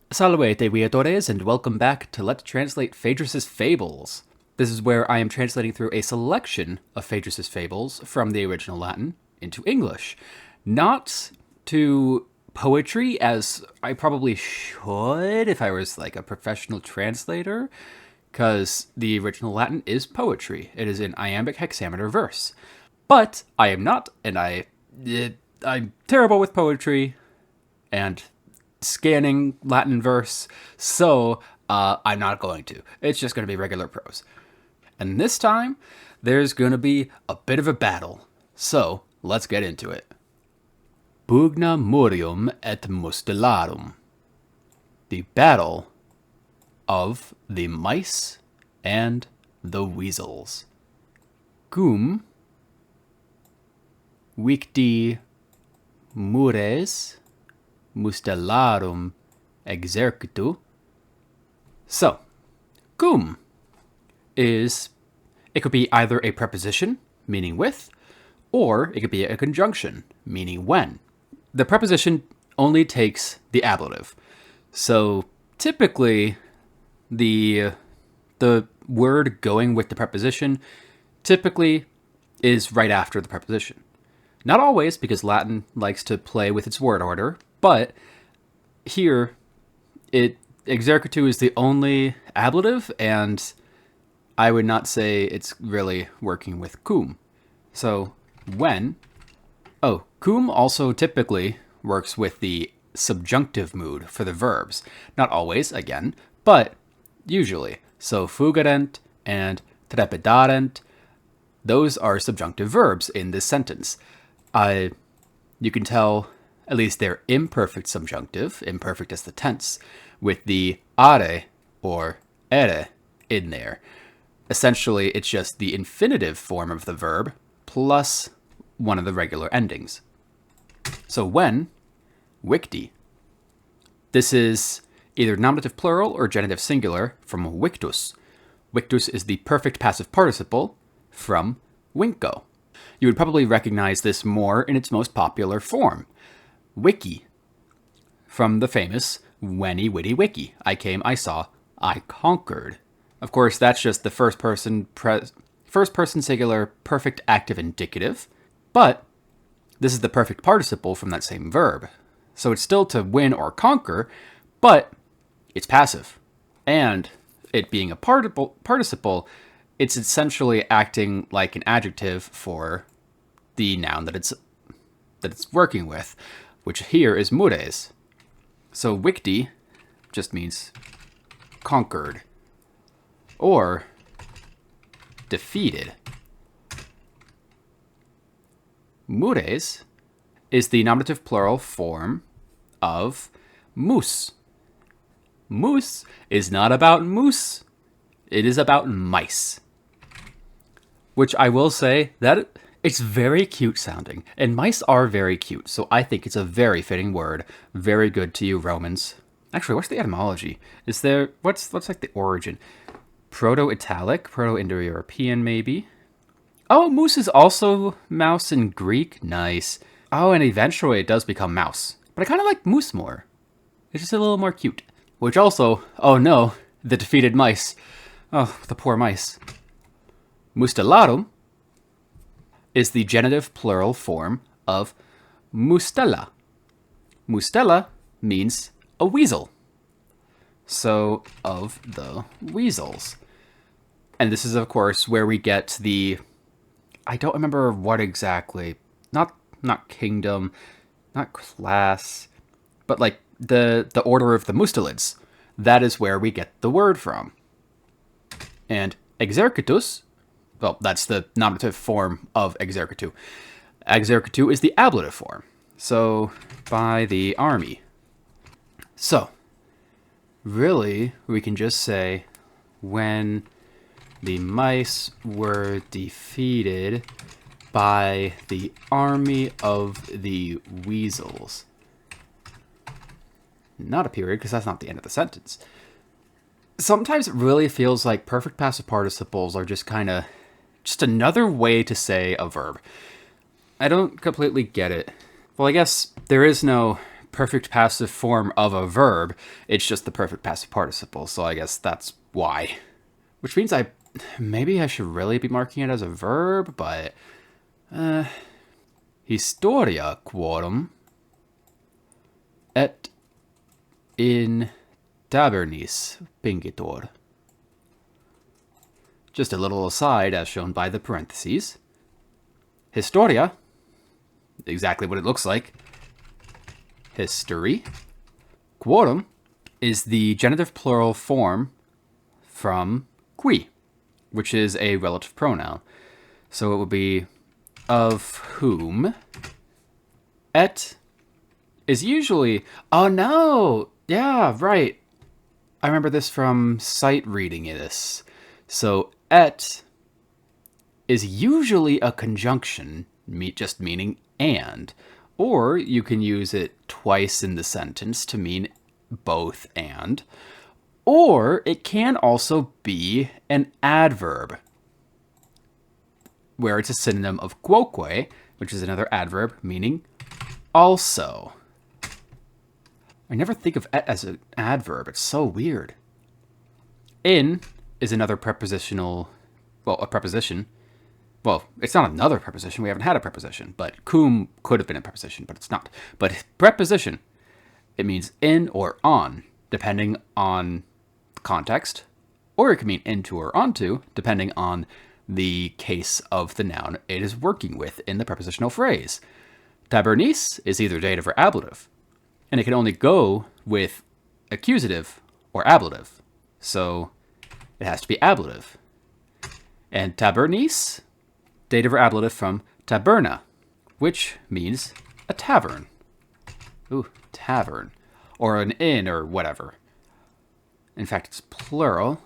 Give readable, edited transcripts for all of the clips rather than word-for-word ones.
Salvete viatores, and welcome back to Let's Translate Phaedrus Fables. This is where I am translating through a selection of Phaedrus Fables from the original Latin into English. Not to poetry, as I probably should if I was like a professional translator, because the original Latin is poetry. It is in iambic hexameter verse. But I am not, and I'm terrible with poetry, and scanning Latin verse, so I'm not going to. It's just going to be regular prose. And this time, there's going to be a bit of a battle. So, let's get into it. Pugna murium et mustellarum. The battle of the mice and the weasels. Cum victi mures mustellarum exercitu. So, cum it could be either a preposition, meaning with, or it could be a conjunction, meaning when. The preposition only takes the ablative. So, typically, the word going with the preposition typically is right after the preposition. Not always, because Latin likes to play with its word order, but here, exercitu is the only ablative, and I would not say it's really working with cum. So, when... Oh, cum also typically works with the subjunctive mood for the verbs. Not always, again, but usually. So, fugarent and trepidarent, those are subjunctive verbs in this sentence. You can tell, at least they're imperfect subjunctive, imperfect as the tense, with the are or ere in there. Essentially, it's just the infinitive form of the verb plus one of the regular endings. So when, victi. This is either nominative plural or genitive singular from victus. Victus is the perfect passive participle from vinco. You would probably recognize this more in its most popular form. Wiki, from the famous Weni Witty Wiki. I came, I saw, I conquered. Of course, that's just the first person singular perfect active indicative, but this is the perfect participle from that same verb. So it's still to win or conquer, but it's passive. And it being a participle, it's essentially acting like an adjective for the noun that it's working with, which here is mures. So victi just means conquered or defeated. Mures is the nominative plural form of mus. Mus is not about moose, it is about mice. Which I will say that it's very cute sounding, and mice are very cute, so I think it's a very fitting word. Very good to you, Romans. Actually, what's the etymology? Is there, what's like the origin? Proto-Italic, Proto-Indo-European maybe? Oh, moose is also mouse in Greek? Nice. Oh, and eventually it does become mouse. But I kind of like moose more. It's just a little more cute. Which also, oh no, the defeated mice. Oh, the poor mice. Mustellarum is the genitive plural form of mustella. Mustella means a weasel. So, of the weasels. And this is, of course, where we get the... I don't remember what exactly. Not kingdom, not class, but like the order of the mustelids. That is where we get the word from. And exercitus, well, that's the nominative form of exercitu. Exercitu is the ablative form. So, by the army. So, really, we can just say, when the mice were defeated by the army of the weasels. Not a period, because that's not the end of the sentence. Sometimes it really feels like perfect passive participles are just kind of just another way to say a verb. I don't completely get it. Well, I guess there is no perfect passive form of a verb. It's just the perfect passive participle, so I guess that's why. Which means maybe I should really be marking it as a verb, but historia quorum et in tabernis pingitor. Just a little aside, as shown by the parentheses. Historia, exactly what it looks like. History. Quorum is the genitive plural form from qui, which is a relative pronoun. So it would be of whom. Et is usually... Oh, no! Yeah, right. I remember this from sight reading this. So et is usually a conjunction, just meaning and. Or you can use it twice in the sentence to mean both and. Or it can also be an adverb, where it's a synonym of quoque, which is another adverb meaning also. I never think of et as an adverb. It's so weird. In is another prepositional, well, a preposition. Well, it's not another preposition. We haven't had a preposition, but cum could have been a preposition, but it's not. But preposition, it means in or on, depending on context, or it can mean into or onto, depending on the case of the noun it is working with in the prepositional phrase. Tabernis is either dative or ablative, and it can only go with accusative or ablative, so it has to be ablative. And tabernis, dative or ablative from taberna, which means a tavern. Ooh, tavern. Or an inn or whatever. In fact, it's plural.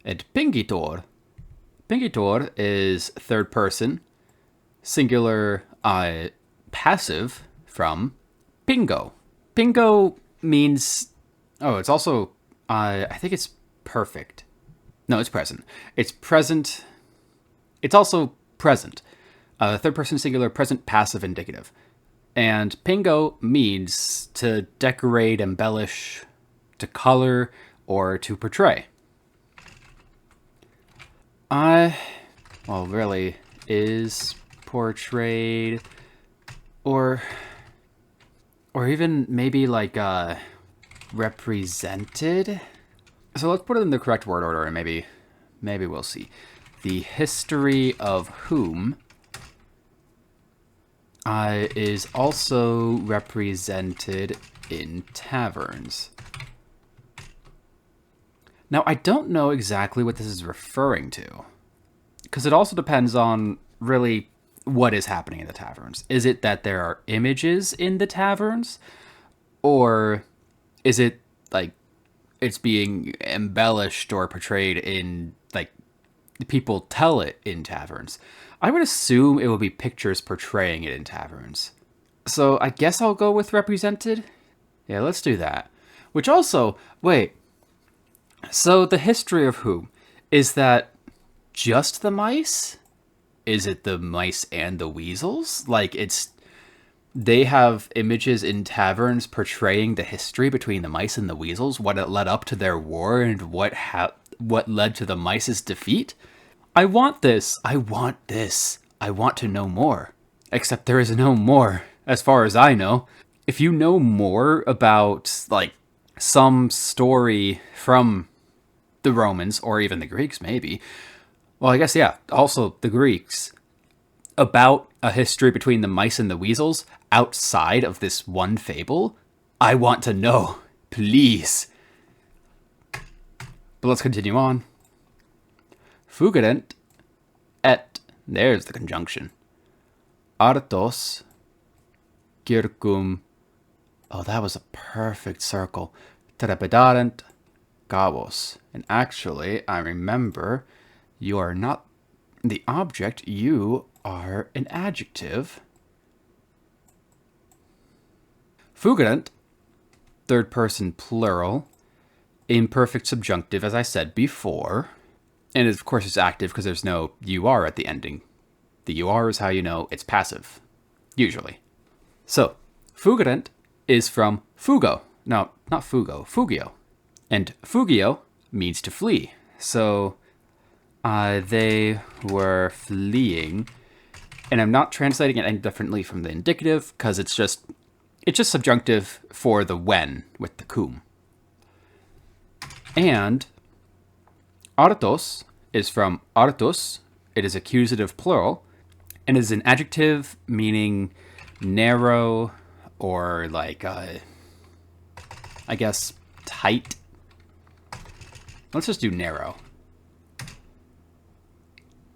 And pingitor. Pingitor is third person, singular passive from pingo. Pingo means... Oh, it's also... I think it's perfect. No, it's present. It's present... It's also present. Third person singular, present passive indicative. And pingo means to decorate, embellish, to color, or to portray. Well, really, is portrayed, or even maybe like represented. So let's put it in the correct word order, and maybe we'll see. The history of whom is also represented in taverns. Now, I don't know exactly what this is referring to, because it also depends on really what is happening in the taverns. Is it that there are images in the taverns, or is it like it's being embellished or portrayed in, like, people tell it in taverns? I would assume it would be pictures portraying it in taverns. So I guess I'll go with represented. Yeah, let's do that. Which also, wait. So the history of whom? Is that just the mice? Is it the mice and the weasels? Like, they have images in taverns portraying the history between the mice and the weasels, what it led up to their war, and what led to the mice's defeat? I want this. I want this. I want to know more. Except there is no more, as far as I know. If you know more about, like, some story from the Romans, or even the Greeks, maybe. Well, I guess, yeah, also the Greeks. About a history between the mice and the weasels outside of this one fable, I want to know. Please. But let's continue on. Fugerent et, there's the conjunction. Arados circum, oh, that was a perfect circle. Trepidarent gavos. And actually, I remember, you are not the object, you are an adjective. Fugerent, third person plural, imperfect subjunctive, as I said before. And of course it's active because there's no UR at the ending. The UR is how you know it's passive, usually. So, Fuggerent is from fugo. No, not fugo, fugio. And fugio means to flee. So they were fleeing. And I'm not translating it any differently from the indicative because it's just subjunctive for the when with the cum. And Arados is from Arados. It is accusative plural and is an adjective meaning narrow or like, I guess, tight. Let's just do narrow.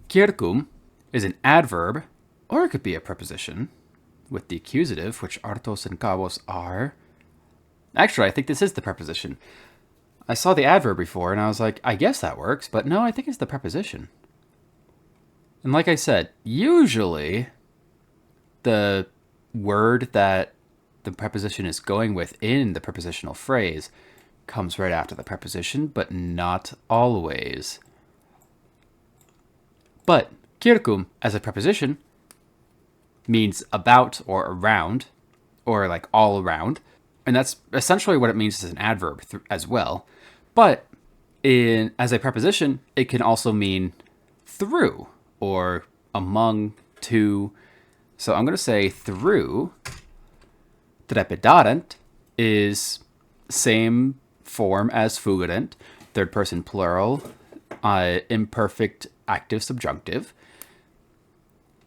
Circum is an adverb, or it could be a preposition with the accusative, which artos and cabos are. Actually, I think this is the preposition. I saw the adverb before, and I was like, I guess that works, but no, I think it's the preposition. And like I said, usually the word that the preposition is going with in the prepositional phrase comes right after the preposition, but not always. But circum as a preposition means about or around, or like all around. And that's essentially what it means as an adverb as well. But as a preposition, it can also mean through or among, to. So I'm going to say through. Trepidarent is same form as fuggerent, third person plural, imperfect active subjunctive.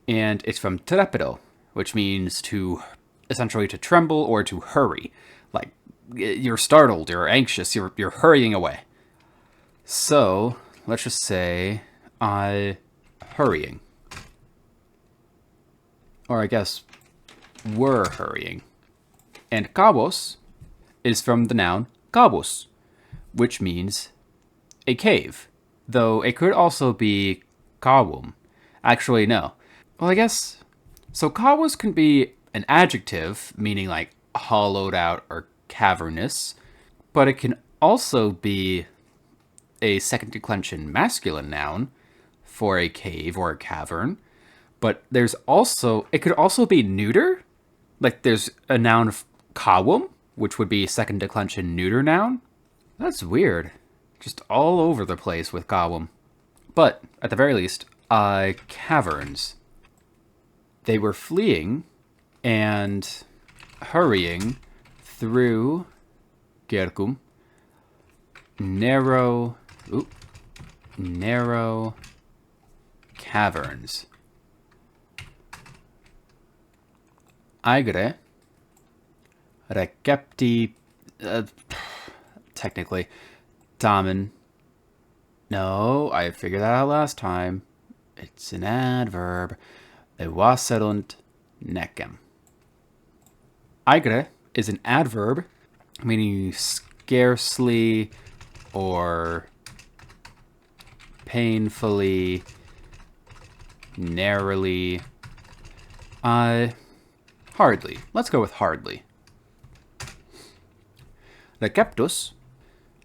And it's from trepido, which means to essentially to tremble or to hurry. Like you're startled, you're anxious, you're hurrying away. So let's just say hurrying. Or I guess were hurrying. And cabos is from the noun cabos, which means a cave. Though it could also be cavum. Actually, no. Well, I guess... So cabos can be an adjective, meaning like hollowed out or cavernous. But it can also be a second declension masculine noun for a cave or a cavern. But there's also... It could also be neuter. Like there's a noun cavum, which would be second declension neuter noun. That's weird. Just all over the place with cavum. But, at the very least, caverns. They were fleeing and hurrying through circum narrow caverns. Aegre recepti, technically, tamen. No, I figured that out last time. It's an adverb. Evaserunt necem. Aegre is an adverb, meaning scarcely or painfully, narrowly. Hardly. Let's go with hardly. Receptus,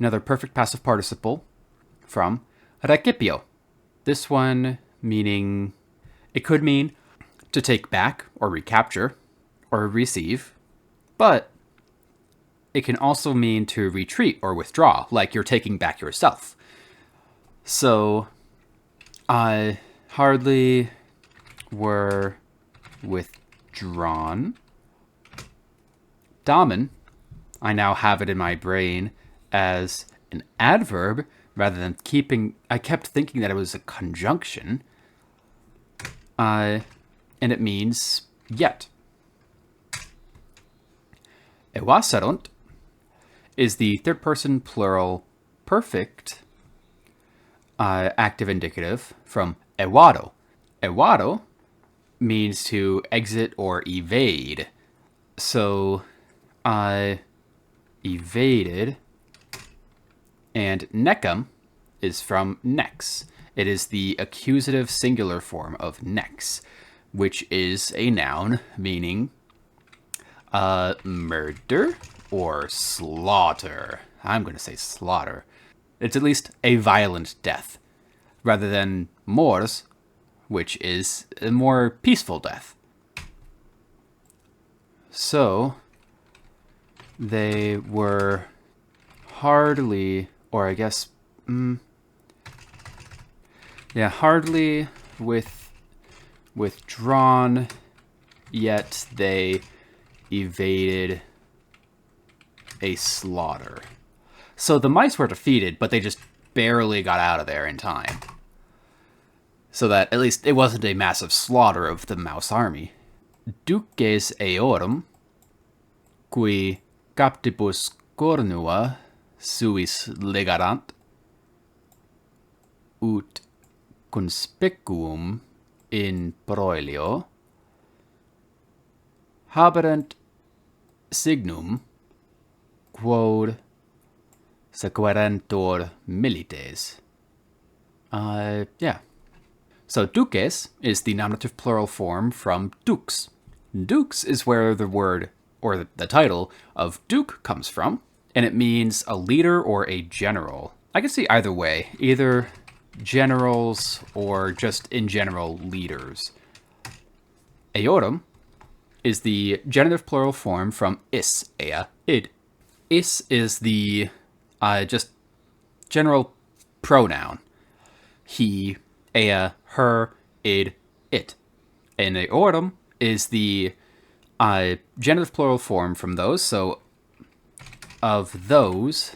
another perfect passive participle from recipio. This one meaning, it could mean to take back or recapture or receive, but it can also mean to retreat or withdraw, like you're taking back yourself. So, hardly were withdrawn. Damen, I now have it in my brain as an adverb rather than I kept thinking that it was a conjunction. And it means yet. Evaserunt is the third person plural perfect active indicative from evado. Evado means to exit or evade. So, evaded. And necem is from nex. It is the accusative singular form of nex, which is a noun meaning murder or slaughter. I'm going to say slaughter. It's at least a violent death, rather than mors, which is a more peaceful death. So they were hardly, or I guess, yeah, hardly withdrawn, yet they evaded a slaughter. So the mice were defeated, but they just barely got out of there in time. So that at least it wasn't a massive slaughter of the mouse army. Duces eorum, qui captibus cornua suis legarant, ut conspicuum in proelio, haberent signum quod sequerentur milites. Yeah. So duces is the nominative plural form from dux. Dux is where the word, or the title, of duke comes from, and it means a leader or a general. I can see either way, either generals or just in general leaders. Eorum is the genitive plural form from is, ea, id. Is the just general pronoun. He, ea, her, id, it. And eorum is the genitive plural form from those, so of those,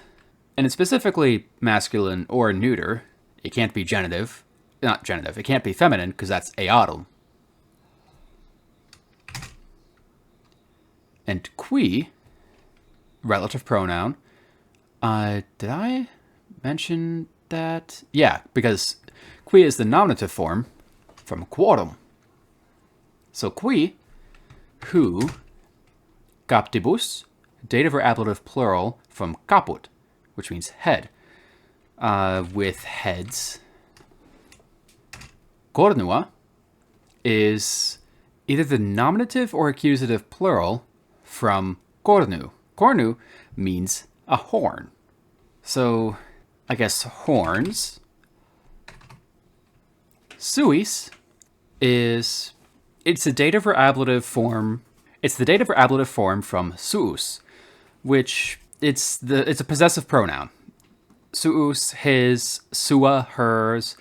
and it's specifically masculine or neuter. It can't be genitive, not genitive, it can't be feminine, because that's eorum. And qui, relative pronoun, did I mention that? Yeah, because qui is the nominative form from quorum. So qui, who, captibus, dative or ablative plural from caput, which means head, with heads. Cornua is either the nominative or accusative plural from cornu. Cornu means a horn. So, I guess horns. Suis is, it's a dative or ablative form. It's the dative or ablative form from suus, which it's a possessive pronoun. Suus, his, sua, hers,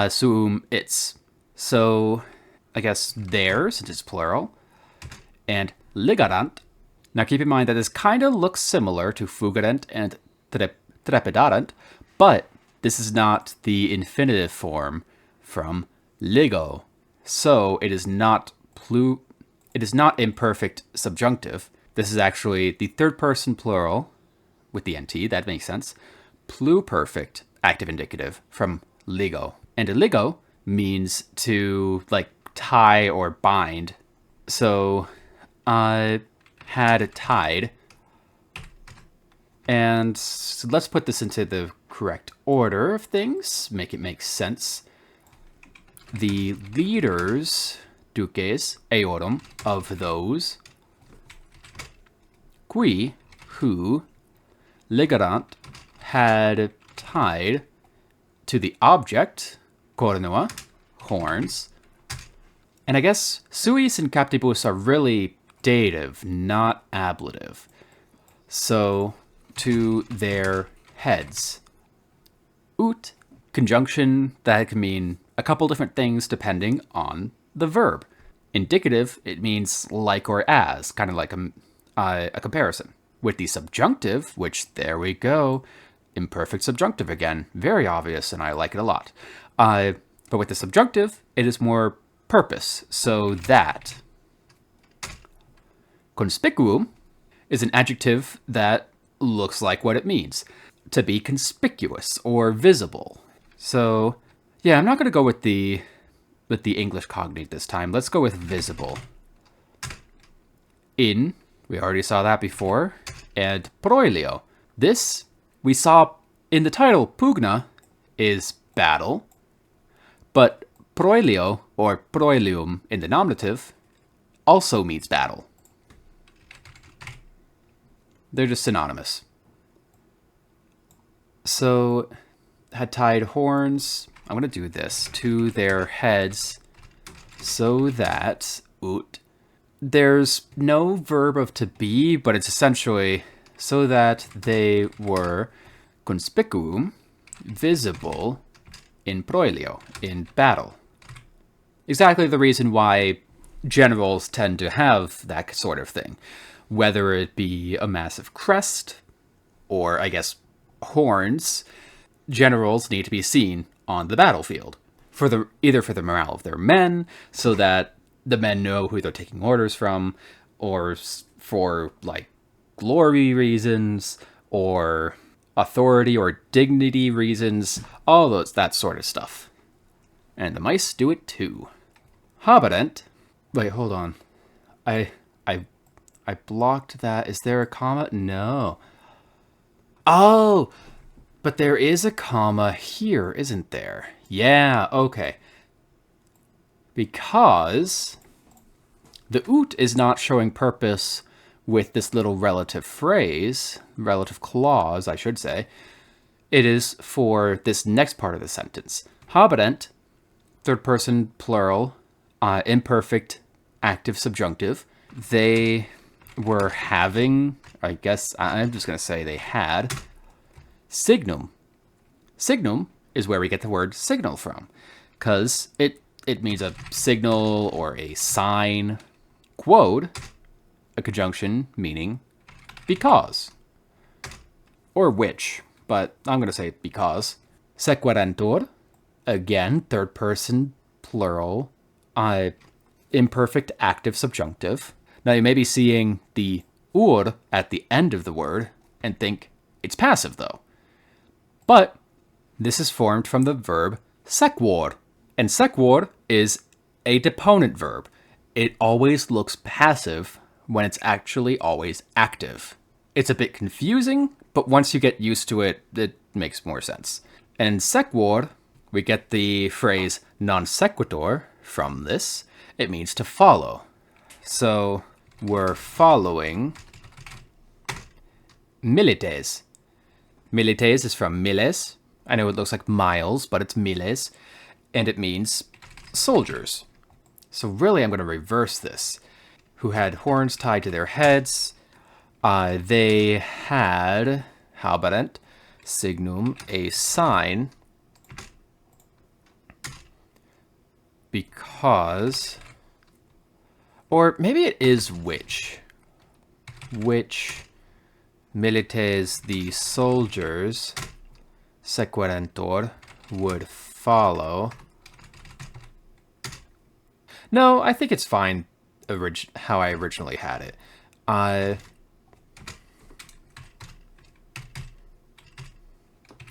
suum, its. So, I guess theirs, since it's plural. And ligarant. Now keep in mind that this kind of looks similar to fugarent and trepidarant, but this is not the infinitive form from ligo. So it is not imperfect subjunctive. This is actually the third person plural with the nt, that makes sense. Pluperfect active indicative from ligo. And ligo means to like tie or bind. So had tied. And so let's put this into the correct order of things, make it make sense. The leaders, duces, eorum, of those, qui, who, ligarant, had tied to the object, cornua, horns. And I guess suis and captibus are really dative, not ablative. So, to their heads. Ut, conjunction that can mean a couple different things depending on the verb. Indicative, it means like or as, kind of like a comparison. With the subjunctive, which, there we go, imperfect subjunctive again, very obvious, and I like it a lot. But with the subjunctive, it is more purpose, so that. Conspicuum is an adjective that looks like what it means, to be conspicuous or visible. So, yeah, I'm not going to go with the English cognate this time. Let's go with visible. In, we already saw that before, and proelio. This, we saw in the title, pugna is battle, but proelio, or proelium in the nominative, also means battle. They're just synonymous. So, had tied horns. I'm going to do this to their heads so that, ut, there's no verb of to be, but it's essentially so that they were conspicuum, visible in proilio, in battle. Exactly the reason why generals tend to have that sort of thing. Whether it be a massive crest, or I guess horns, generals need to be seen on the battlefield. Either for the morale of their men, so that the men know who they're taking orders from, or for like glory reasons, or authority or dignity reasons, all that sort of stuff. And the mice do it too. Haberent. Wait, hold on. I blocked that. Is there a comma? No. Oh, but there is a comma here, isn't there? Yeah, okay. Because the oot is not showing purpose with this little relative phrase, relative clause, I should say. It is for this next part of the sentence. Haberent, third person plural, imperfect, active subjunctive. They were having, I guess, I'm just going to say they had, signum. Signum is where we get the word signal from, because it means a signal or a sign. Quod, a conjunction meaning because, or which, but I'm going to say because. Sequerentur, again, third person plural, imperfect active subjunctive. Now you may be seeing the ur at the end of the word and think it's passive though. But this is formed from the verb sequor, and sequor is a deponent verb. It always looks passive when it's actually always active. It's a bit confusing, but once you get used to it, it makes more sense. And sequor, we get the phrase non sequitur from this. It means to follow. So we're following milites. Milites is from miles. I know it looks like miles, but it's miles. And it means soldiers. So really, I'm going to reverse this. Who had horns tied to their heads. They had, haberent, signum, a sign, because, or maybe it is which milites, the soldiers, sequerentur, would follow. No, I think it's fine how I originally had it.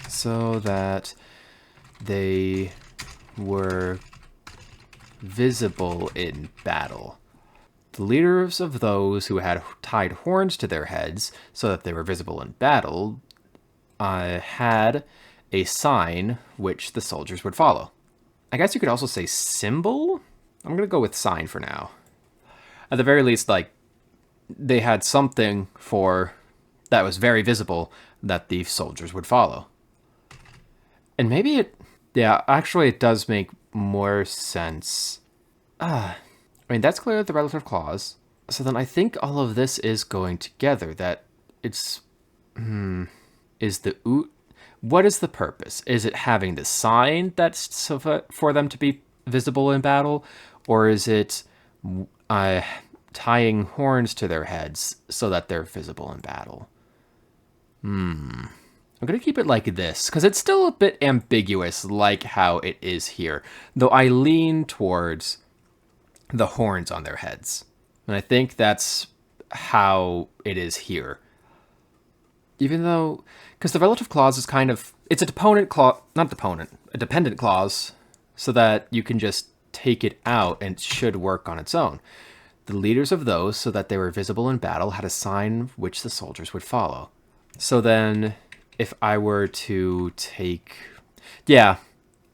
So that they were visible in battle. The leaders of those who had tied horns to their heads so that they were visible in battle had a sign which the soldiers would follow. I guess you could also say symbol? I'm going to go with sign for now. At the very least, like, they had something that was very visible that the soldiers would follow. And maybe it does make more sense. I mean, that's clearly the relative clause. So then I think all of this is going together, that it's, is the oot, what is the purpose? Is it having the sign that's for them to be visible in battle? Or is it tying horns to their heads so that they're visible in battle? I'm going to keep it like this, because it's still a bit ambiguous, like how it is here. Though I lean towards the horns on their heads. And I think that's how it is here. Even though, because the relative clause is kind of, it's a dependent clause, a dependent clause, so that you can just take it out and it should work on its own. The leaders of those, so that they were visible in battle, had a sign which the soldiers would follow. So then, if I were to take,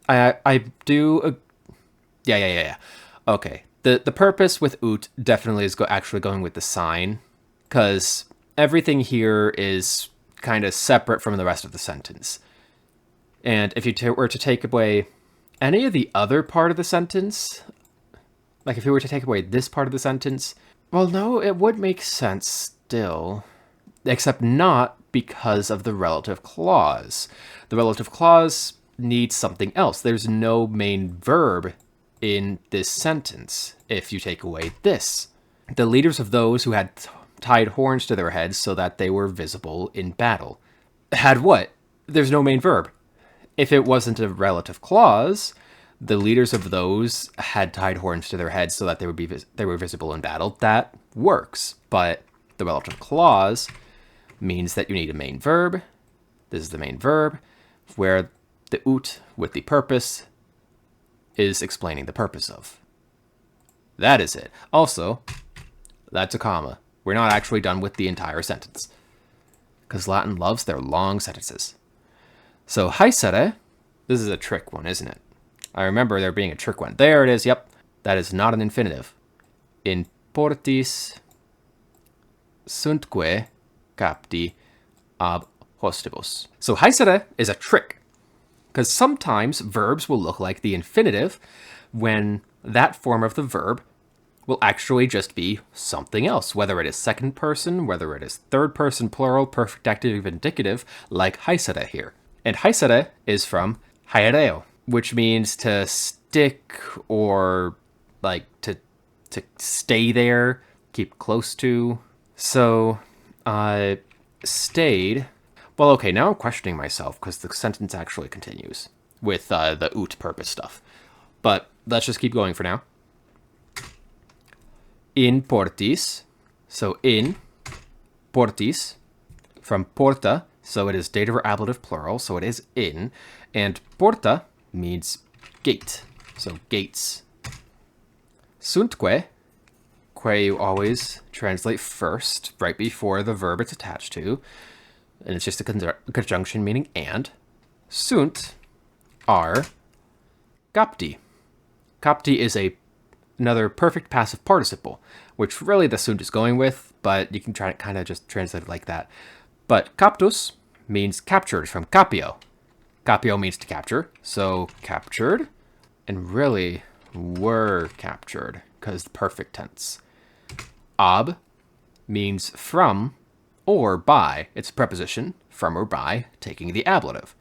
I do, okay. The purpose with oot definitely is actually going with the sign, because everything here is kind of separate from the rest of the sentence. And if you were to take away any of the other part of the sentence, like if you were to take away this part of the sentence, Well, no, it would make sense still, except not because of the relative clause. The relative clause needs something else. There's no main verb in this sentence if you take away this. The leaders of those who had tied horns to their heads so that they were visible in battle. Had what? There's no main verb. If it wasn't a relative clause, the leaders of those had tied horns to their heads so that they were visible in battle. That works, but the relative clause means that you need a main verb. This is the main verb, where the ut with the purpose is explaining the purpose of. That is it. Also, that's a comma. We're not actually done with the entire sentence, because Latin loves their long sentences. So, haesere, this is a trick one, isn't it? I remember there being a trick one. There it is, yep. That is not an infinitive. In portis suntque capti ab hostibus. So haesere is a trick, because sometimes verbs will look like the infinitive when that form of the verb will actually just be something else, whether it is second person, whether it is third person plural, perfect active, indicative, like haesere here. And haesere is from haereo, which means to stick or like to stay there, keep close to. So, stayed. Well, okay, now I'm questioning myself because the sentence actually continues with the ut purpose stuff. But let's just keep going for now. In portis, so in portis, from porta, so it is dative or ablative plural, so it is in, and porta means gate, so gates. Suntque, que you always translate first, right before the verb it's attached to, and it's just a conjunction meaning and. Sunt are capti. Capti is another perfect passive participle, which really the sunt is going with, but you can try to kind of just translate it like that. But captus means captured from capio. Capio means to capture, so captured, and really were captured, because the perfect tense. Ab means from or by. It's a preposition, from or by, taking the ablative.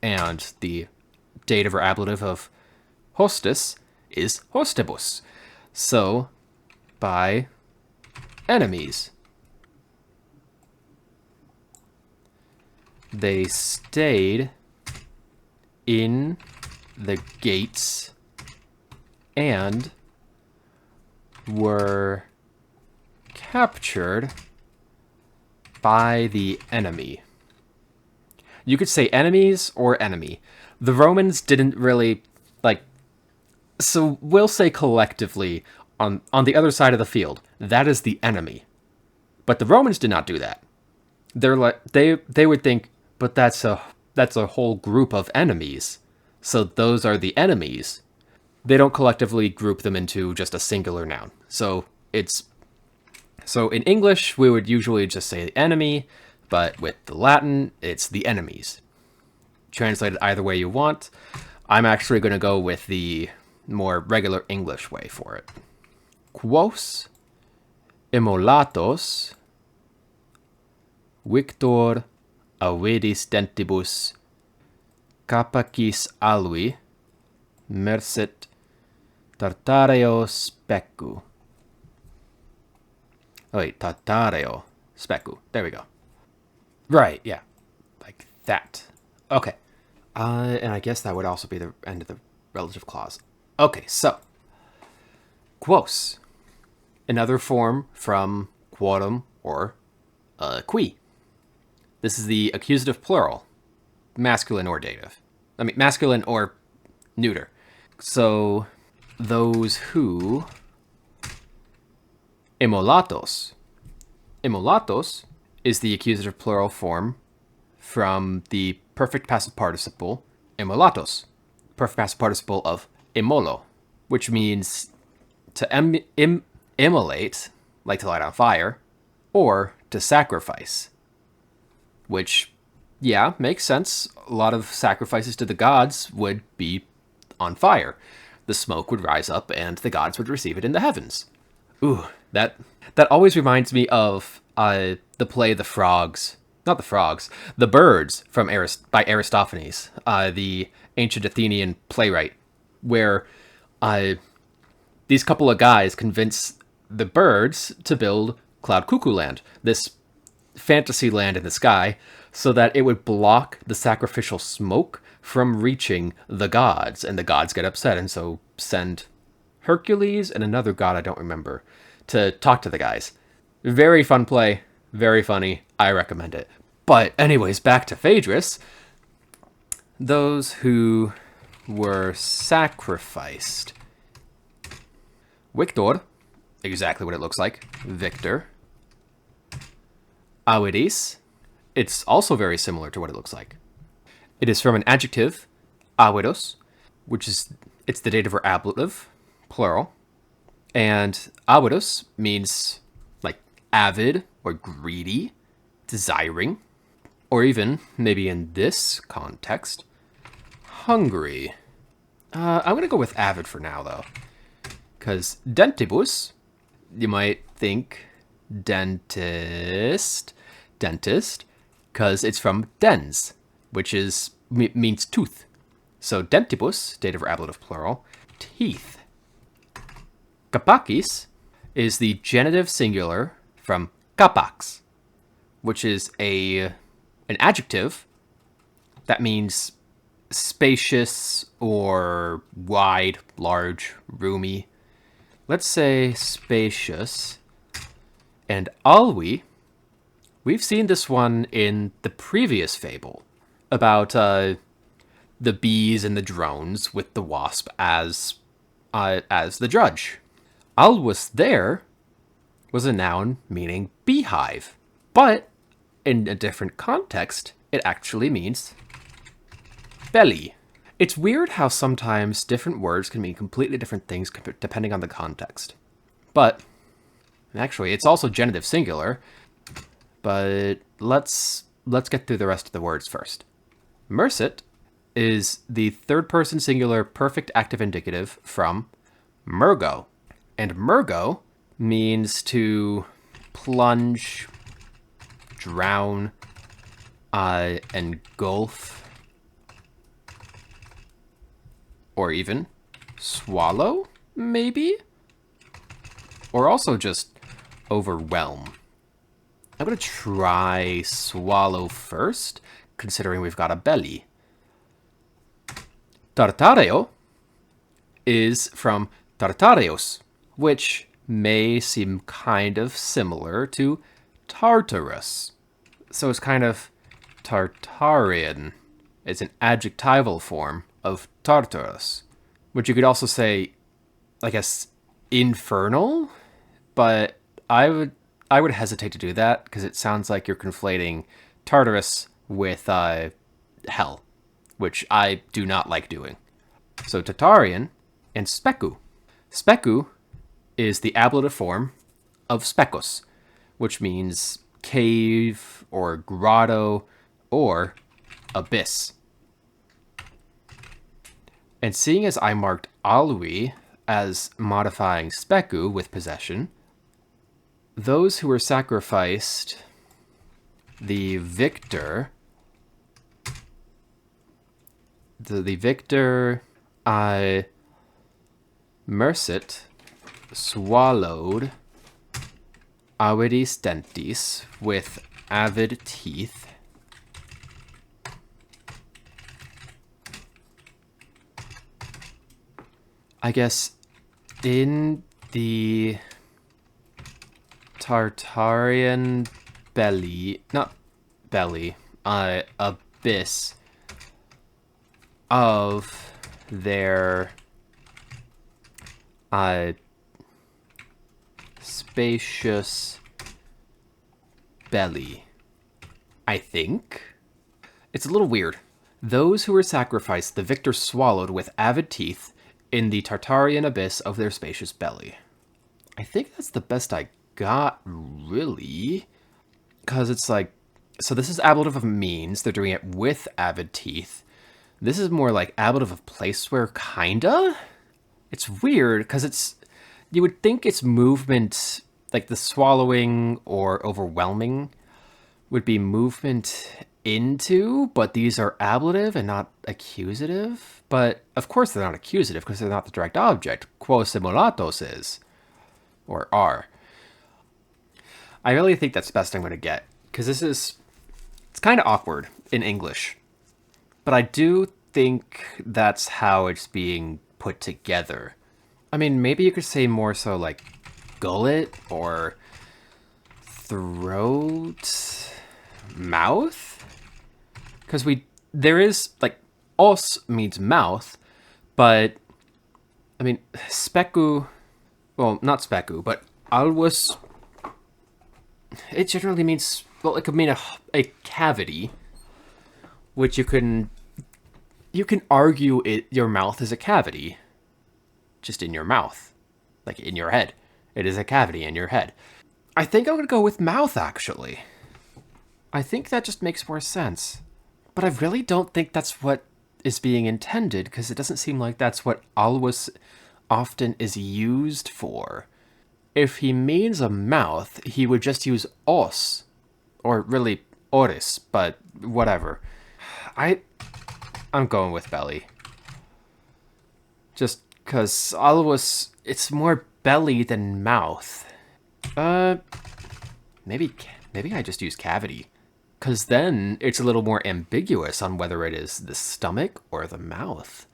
And the dative or ablative of hostis is hostibus. So, by enemies. They stayed in the gates and were captured by the enemy. You could say enemies or enemy. The Romans didn't really, so we'll say collectively on the other side of the field, that is the enemy. But the Romans did not do that. They're like, they would think, but that's a whole group of enemies. So those are the enemies. They don't collectively group them into just a singular noun. So in English, we would usually just say the enemy, but with the Latin, it's the enemies. Translate it either way you want. I'm actually going to go with the more regular English way for it. Quos immolatos victor avedis dentibus capacis alui mercet tartareo specu. Oh wait, tartareo specu. There we go. Right, yeah. Like that. Okay. And I guess that would also be the end of the relative clause. Okay, so. Quos. Another form from quorum or qui. This is the accusative plural. Masculine or dative. I mean, masculine or neuter. So, those who... Immolatos. Immolatos is the accusative plural form from the perfect passive participle immolatos. Perfect passive participle of immolo, which means to immolate, like to light on fire, or to sacrifice. Which, yeah, makes sense. A lot of sacrifices to the gods would be on fire. The smoke would rise up and the gods would receive it in the heavens. Ooh, that always reminds me of the play The Frogs. Not the frogs, the birds from by Aristophanes, the ancient Athenian playwright, where these couple of guys convince the birds to build Cloud Cuckoo Land, this fantasy land in the sky, so that it would block the sacrificial smoke from reaching the gods, and the gods get upset, and so send Hercules and another god I don't remember to talk to the guys. Very fun play, very funny. I recommend it. But anyways, back to Phaedrus. Those who were sacrificed. Victor, exactly what it looks like. Victor. Avidis, it's also very similar to what it looks like. It is from an adjective, avidos, it's the dative or ablative, plural. And avidos means like avid or greedy, desiring, or even, maybe in this context, hungry. I'm going to go with avid for now, though. Because dentibus, you might think dentist, because it's from dens, which means tooth. So dentibus, dative or ablative plural, teeth. Kapakis is the genitive singular from kapax, which is an adjective that means spacious or wide, large, roomy. Let's say spacious. And alwi, we've seen this one in the previous fable about the bees and the drones with the wasp as the drudge. Alwus there was a noun meaning beehive, but in a different context, it actually means belly. It's weird how sometimes different words can mean completely different things depending on the context. But actually, it's also genitive singular, but let's get through the rest of the words first. Mercit is the third-person singular perfect active indicative from mergo. And mergo means to plunge, drown, engulf, or even swallow, maybe? Or also just overwhelm. I'm going to try swallow first, considering we've got a belly. Tartareo is from Tartareos, which may seem kind of similar to Tartarus. So it's kind of Tartarian. It's an adjectival form of Tartarus, which you could also say, I guess, infernal, but I would hesitate to do that because it sounds like you're conflating Tartarus with hell, which I do not like doing. So Tartarian and specu. Specu is the ablative form of specus, which means cave or grotto or abyss. And seeing as I marked alui as modifying specu with possession, those who were sacrificed, the victor, Mercit swallowed avidis dentis with avid teeth. I guess in the Tartarian abyss of their spacious belly, I think. It's a little weird. Those who were sacrificed, the victor swallowed with avid teeth in the Tartarian abyss of their spacious belly. I think that's the best I got, really. Because it's like, so this is ablative of means. They're doing it with avid teeth. This is more like ablative of placeware, kinda? It's weird, because You would think its movement, like the swallowing or overwhelming, would be movement into, but these are ablative and not accusative. But of course they're not accusative because they're not the direct object. Quo simulatos is, or are. I really think that's the best I'm going to get, because it's kind of awkward in English. But I do think that's how it's being put together. I mean, maybe you could say more so like gullet or throat, mouth? Because there is, like, os means mouth, but, I mean, speku, well, not speku, but alwas, it generally means, well, it could mean a cavity, which you can argue your mouth is a cavity, just in your mouth, like in your head. It is a cavity in your head. I think I'm going to go with mouth, actually. I think that just makes more sense. But I really don't think that's what is being intended, because it doesn't seem like that's what always often is used for. If he means a mouth, he would just use os, or really oris, but whatever. I'm going with belly. Just because always, it's more belly than mouth. Maybe I just use cavity. Because then it's a little more ambiguous on whether it is the stomach or the mouth.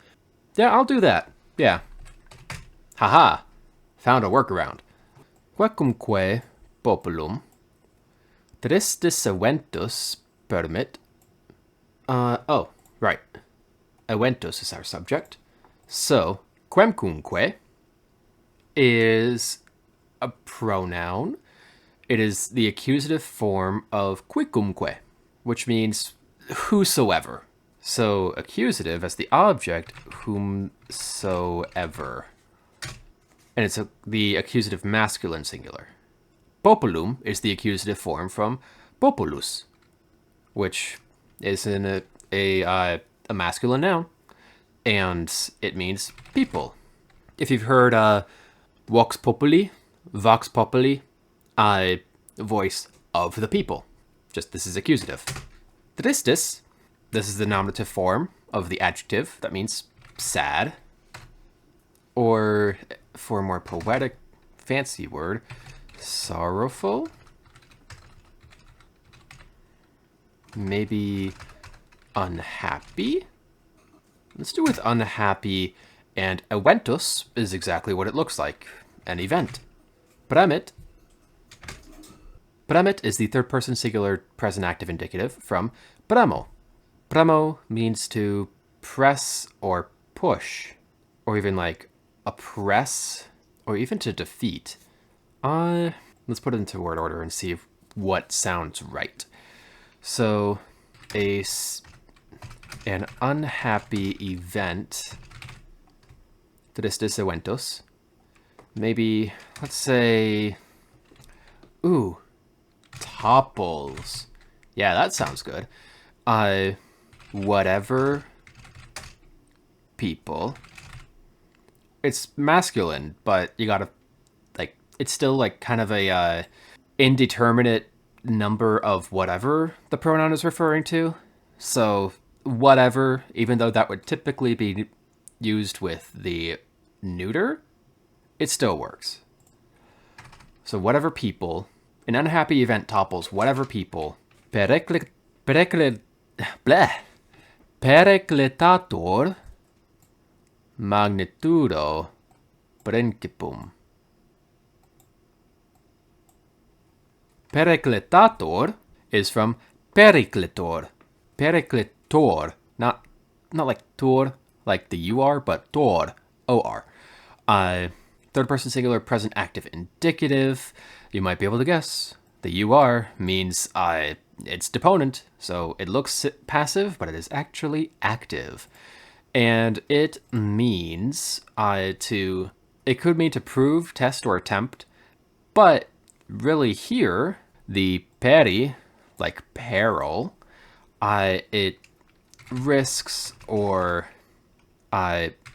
Yeah, I'll do that. Yeah. Haha. Found a workaround. Quecumque populum tristis eventus permit. Oh, right. Eventus is our subject. So, quemcunque is a pronoun. It is the accusative form of quicumque, which means whosoever. So, accusative as the object, whomsoever. And it's the accusative masculine singular. Populum is the accusative form from populus, which is in a masculine noun, and it means people. If you've heard vox populi, voice of the people. Just this is accusative. Tristis, this is the nominative form of the adjective. That means sad. Or, for a more poetic, fancy word, sorrowful. Maybe unhappy. Let's do with unhappy, and eventus is exactly what it looks like, an event. Premit is the third person singular present active indicative from premo. Premo means to press or push, or even like oppress, or even to defeat. Let's put it into word order and see what sounds right. So, an unhappy event, tristis eventus. Maybe, let's say, topples. Yeah, that sounds good. Whatever people. It's masculine, but you gotta, like, it's still like kind of a indeterminate number of whatever the pronoun is referring to. So whatever, even though that would typically be used with the neuter, it still works. So whatever people, an unhappy event topples whatever people. Periclitator magnitudo principum. Periclitator is from periclitor. Periclitor, not like tor, like the UR, but tor, OR. Third person singular present active indicative. You might be able to guess. The UR means it's deponent, so it looks passive, but it is actually active. And it means it could mean to prove, test, or attempt, but really here, the peri, like peril, it risks or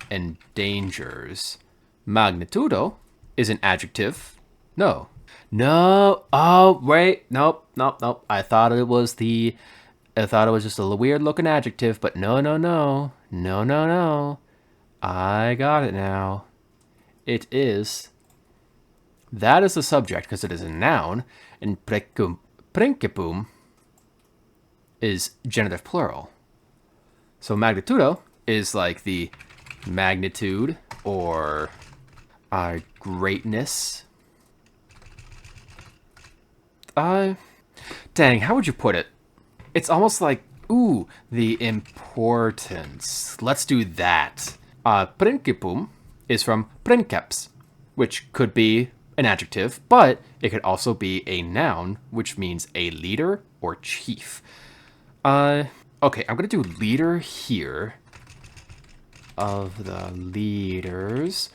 endangers. Magnitudo is an adjective. No. No. Oh, wait. Nope. Nope. Nope. I thought it was just a weird looking adjective, but no, no, no. No, no, no. I got it now. It is. That is the subject because it is a noun, and principum is genitive plural. So magnitudo is like the magnitude or greatness. Dang, how would you put it? It's almost like, ooh, the importance. Let's do that. Principum is from princeps, which could be an adjective, but it could also be a noun, which means a leader or chief. Okay, I'm gonna do leader here of the leaders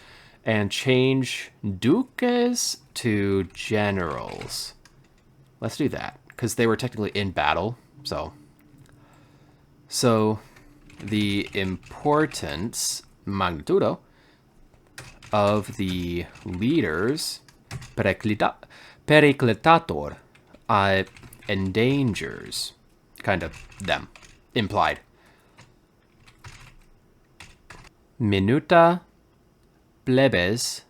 and change duques to generals. Let's do that, because they were technically in battle, so the importance, magnitudo, of the leaders, periclitator, endangers, kind of them, implied. Minuta plebes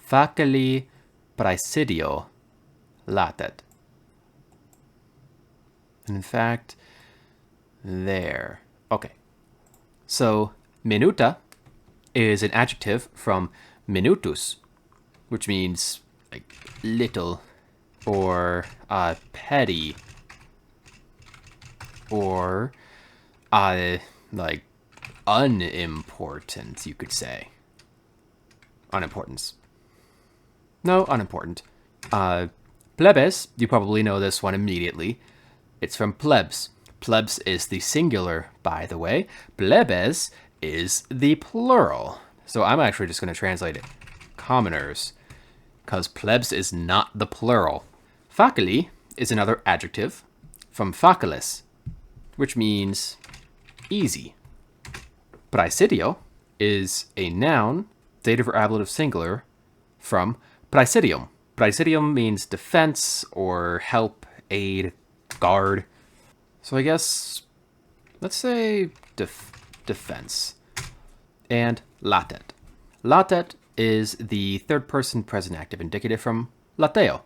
facili praesidio latet. In fact, there. Okay. So, minuta is an adjective from minutus, which means like little or petty or like unimportant, you could say. Unimportance. No, unimportant. Plebes, you probably know this one immediately. It's from plebs. Plebs is the singular, by the way. Plebes is the plural. So I'm actually just going to translate it. Commoners. Because plebs is not the plural. Facili is another adjective from facilis, which means easy. Praesidio is a noun, dative or ablative singular, from praesidium. Praesidium means defense or help, aid, guard. So I guess, let's say defense. And latet. Latet is the third person present active indicative from lateo.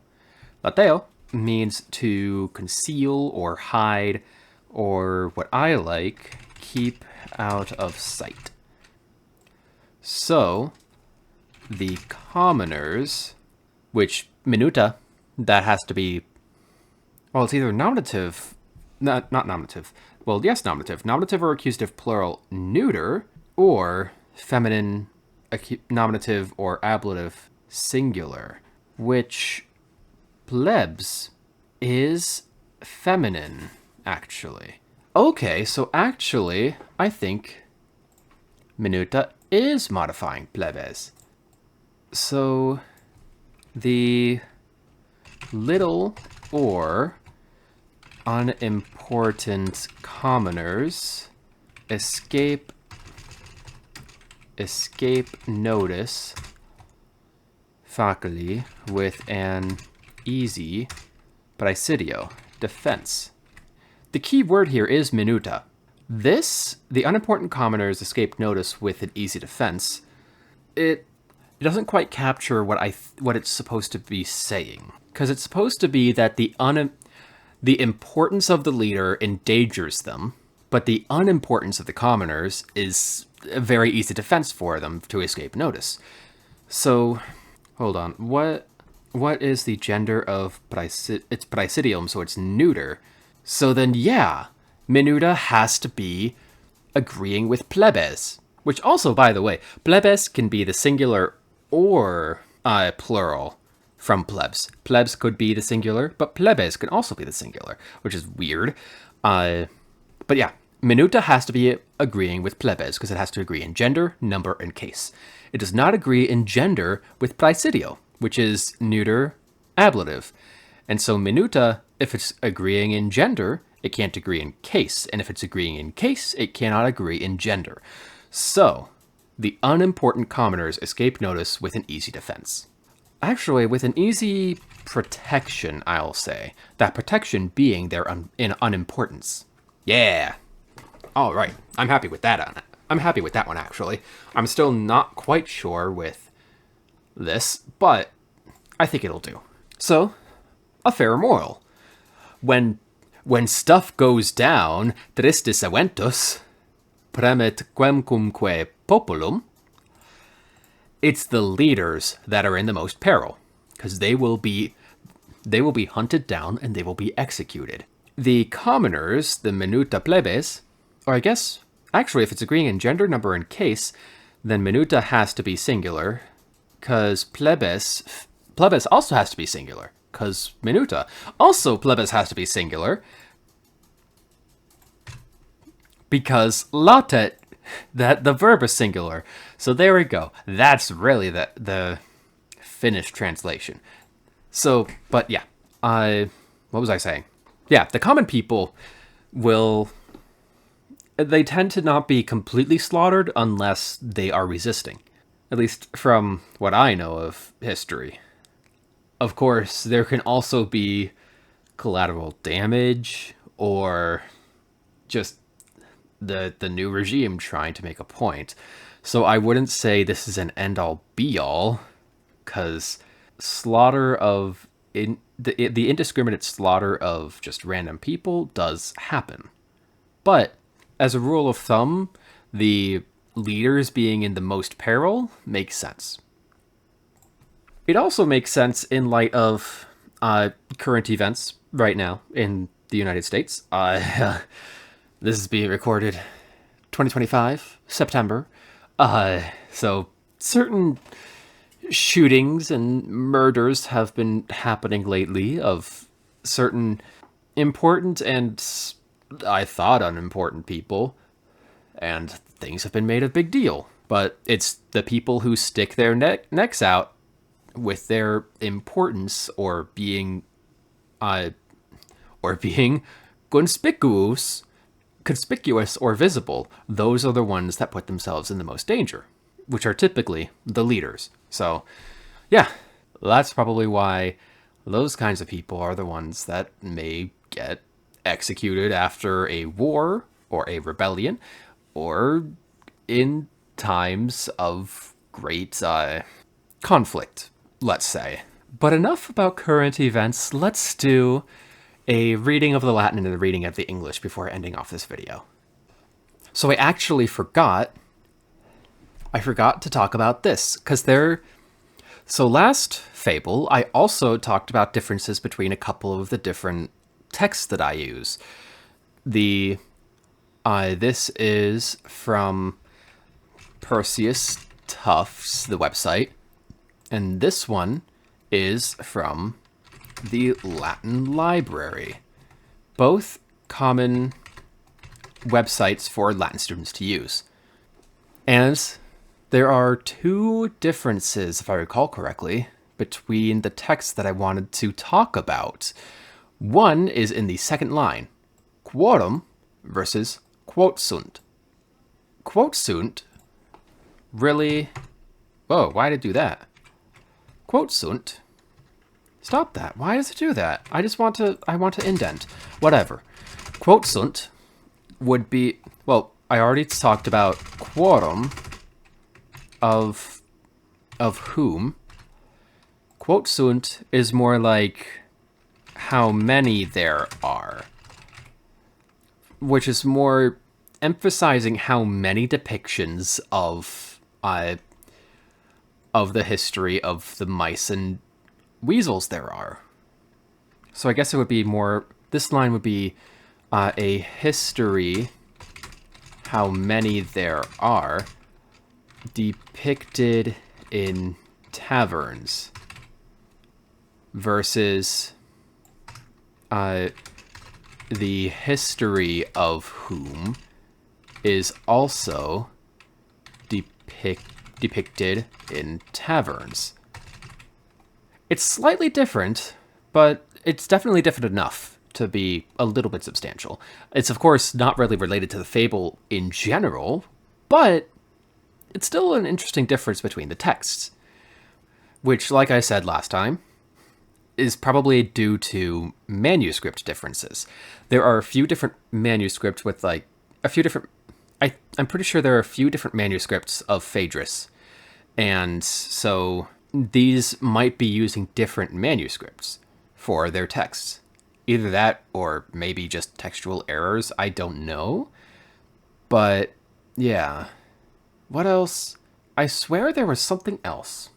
Lateo means to conceal or hide, or what I like, keep out of sight. So, the commoners, which minuta, that has to be, well, it's either nominative, not nominative. Well, yes, nominative. Nominative or accusative plural neuter, or feminine nominative or ablative singular, which plebs is feminine, actually. Okay, so actually, I think minuta is modifying plebes. So the little or unimportant commoners escape notice facili with an easy praesidio, defense. The key word here is minuta. The unimportant commoners escape notice with an easy defense. It doesn't quite capture what it's supposed to be saying, because it's supposed to be that the importance of the leader endangers them, but the unimportance of the commoners is a very easy defense for them to escape notice. So, hold on. What is the gender of it's praesidium, so it's neuter. So then, yeah, minuta has to be agreeing with plebes, which also, by the way, plebes can be the singular or plural from plebs. Plebs could be the singular, but plebes can also be the singular, which is weird. But yeah, minuta has to be agreeing with plebes because it has to agree in gender, number, and case. It does not agree in gender with praesidio, which is neuter ablative. And so minuta, if it's agreeing in gender, it can't agree in case. And if it's agreeing in case, it cannot agree in gender. So The unimportant commoners escape notice with an easy defense. Actually, with an easy protection, I'll say. That protection being their unimportance. Yeah. All right. I'm happy with that. I'm happy with that one, actually. I'm still not quite sure with this, but I think it'll do. So, a fair moral. When stuff goes down, tristis eventus, premet quemcumque populum, it's the leaders that are in the most peril, because they will be hunted down and they will be executed. The commoners, the minuta plebes, or I guess, actually, if it's agreeing in gender, number, and case, then minuta has to be singular, because plebes also has to be singular, because minuta. Also, plebes has to be singular, because latet, that the verb is singular. So there we go. That's really the finished translation. So, but yeah, what was I saying? Yeah, the common people they tend to not be completely slaughtered unless they are resisting. At least from what I know of history. Of course, there can also be collateral damage or just the new regime trying to make a point. So I wouldn't say this is an end-all be-all, because the indiscriminate slaughter of just random people does happen. But as a rule of thumb, the leaders being in the most peril makes sense. It also makes sense in light of current events right now in the United States. This is being recorded 2025, September. So certain shootings and murders have been happening lately of certain important and, I thought, unimportant people. And things have been made a big deal. But it's the people who stick their necks out with their importance or being conspicuous or visible. Those are the ones that put themselves in the most danger, which are typically the leaders. So, yeah, that's probably why those kinds of people are the ones that may get executed after a war or a rebellion, or in times of great conflict, let's say. But enough about current events. Let's do a reading of the Latin and a reading of the English before ending off this video. So I actually forgot to talk about this, because so last Fable, I also talked about differences between a couple of the different texts that I use. This is from Perseus Tufts, the website, and this one is from the Latin Library. Both common websites for Latin students to use. And there are two differences, if I recall correctly, between the texts that I wanted to talk about. One is in the second line, quorum versus quot sunt. Quot sunt really... Whoa, why did it do that? Quot sunt... Stop that. Why does it do that? I want to indent. Whatever. Quot sunt would be... Well, I already talked about quorum of whom. Quot sunt is more like how many there are, which is more emphasizing how many depictions of the history of the mice and weasels there are. So I guess it would be more, this line would be a history, how many there are, depicted in taverns, versus the history of whom is also depicted in taverns. It's slightly different, but it's definitely different enough to be a little bit substantial. It's, of course, not really related to the fable in general, but it's still an interesting difference between the texts, which, like I said last time, is probably due to manuscript differences. There are a few different manuscripts with like a few different. I'm pretty sure there are a few different manuscripts of Phaedrus, and so these might be using different manuscripts for their texts. Either that or maybe just textual errors. I don't know. But yeah. What else? I swear there was something else.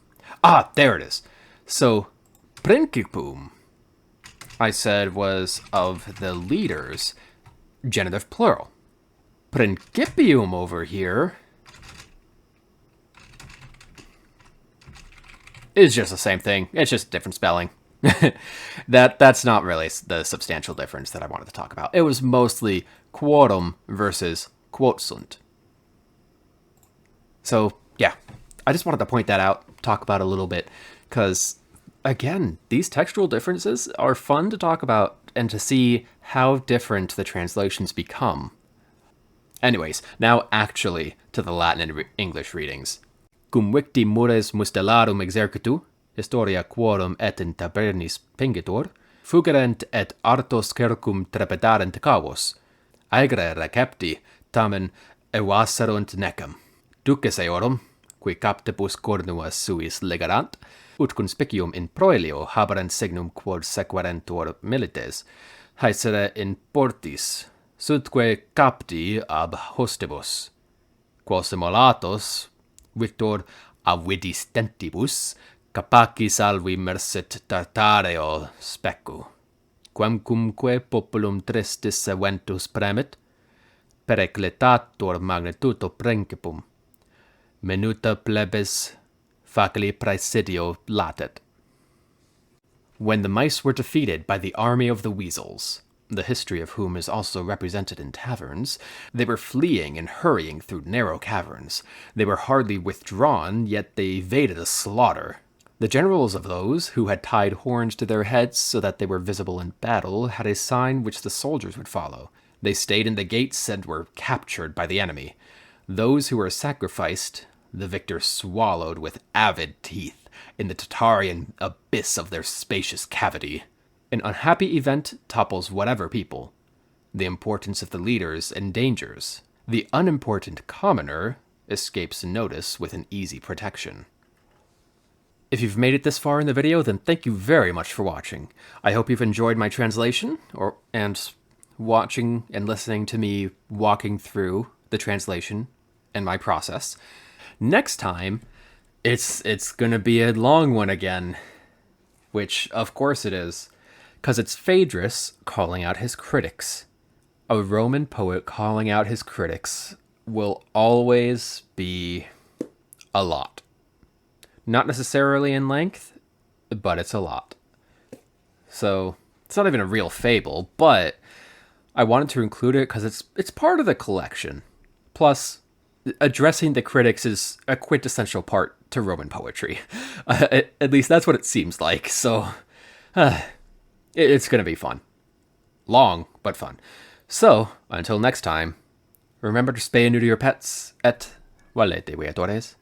Ah, there it is. So, principum, I said, was of the leaders, genitive plural. Principium over here is just the same thing. It's just different spelling. That's not really the substantial difference that I wanted to talk about. It was mostly quorum versus quotsunt. So, yeah, I just wanted to point that out, talk about it a little bit, because, again, these textual differences are fun to talk about and to see how different the translations become. Anyways, now actually to the Latin and English readings. Cum victi mures mustellarum exercitu, historia quorum et in tabernis pingitur, fugerent et artos cercum trepidarent cavos, aegre recepti, tamen evaserunt necem. Duces eorum, qui captibus cornuas suis legarant, ut conspicium in proelio haberent signum quod sequerentur milites, haesere in portis, sudque capti ab hostibus, quos immolatos, victor avidis dentibus, capaci salvi mersit tartareo specu, quemcumque populum tristis seventus premit, pereclitatur magnitudo principum, minuta plebis facili praesidio latet. When the mice were defeated by the army of the weasels, the history of whom is also represented in taverns, they were fleeing and hurrying through narrow caverns. They were hardly withdrawn, yet they evaded a slaughter. The generals of those who had tied horns to their heads so that they were visible in battle had a sign which the soldiers would follow. They stayed in the gates and were captured by the enemy. Those who were sacrificed, the victor swallowed with avid teeth in the Tartarian abyss of their spacious cavity. An unhappy event topples whatever people. The importance of the leaders endangers. The unimportant commoner escapes notice with an easy protection. If you've made it this far in the video, then thank you very much for watching. I hope you've enjoyed my translation, and watching and listening to me walking through the translation and my process. Next time, it's gonna be a long one again, which of course it is, because it's Phaedrus calling out his critics. A Roman poet calling out his critics will always be a lot. Not necessarily in length, but it's a lot. So, it's not even a real fable, but I wanted to include it because it's part of the collection. Plus, addressing the critics is a quintessential part to Roman poetry. At least that's what it seems like, so it's going to be fun. Long, but fun. So, until next time, remember to spay and neuter your pets, et valete, viatores.